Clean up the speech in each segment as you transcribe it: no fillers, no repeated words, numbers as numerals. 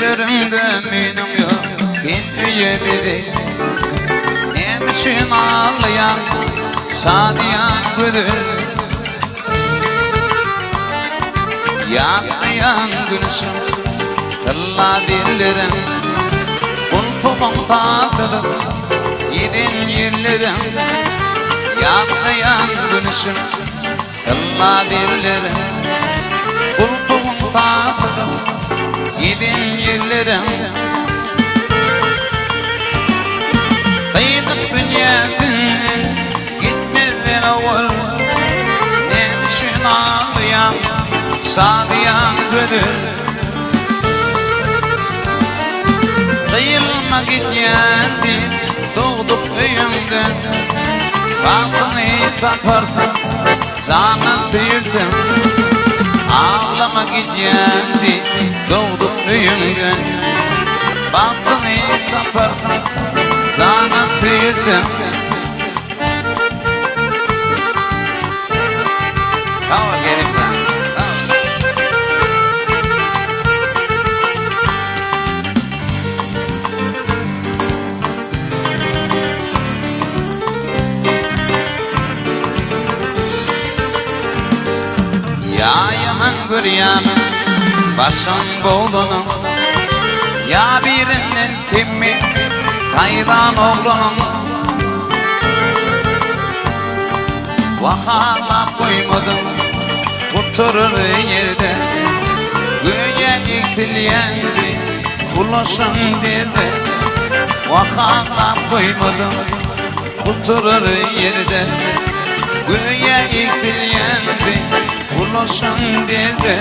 Gözlerimde benim yok gitmeye dedi. Ne biçim ağlayan sadiyan güdür. Yanmayan güneşim kılla dillerim. Kulpumum tatlıdır gidin yerlerim. Yanmayan güneşim kılla dillerim. Kulpumum tatlıdır gidin yerlerim. Kıydık dünyasın gitmeden evvel. Ne düşün ağlayan sadiyan güdür. Kıyılma gityendi doğduk öyümden. Baktını tapardım zaman sıyırdım. Ağlama gityendi doğduk öyümden. Baktını tapardım zaman sıyırdım. Kava gerekten. Ya yaman güryanım başım boğdunum. Ya birinden kimi kayban oğlunum. Vakala koymadım oturur yerde. Göğe yükselyendi ulaşım derdi. Vakala koymadım oturur yerde. Göğe yükselyendi ulaşım derdi.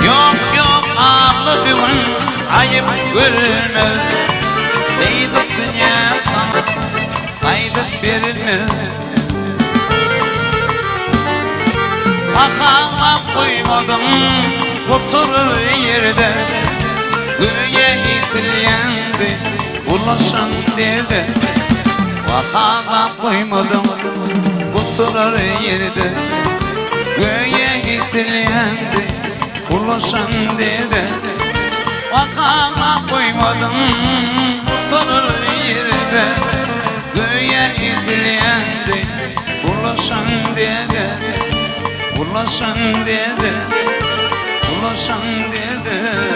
Yok yok ağladığın ayıp görülmez. Değdik dünyada kaydık verilmez. Vakala koymadım oturur yerde. Göğe yükselyendi ulaşım derdi. Vakala koymadım oturur yerde. Göğe yükselyendi ulaşım derdi. Vakala koymadım oturur yerde. Göğe yükselyendi ulaşım derdi. Ulaşım derdi. Ulaşım derdi.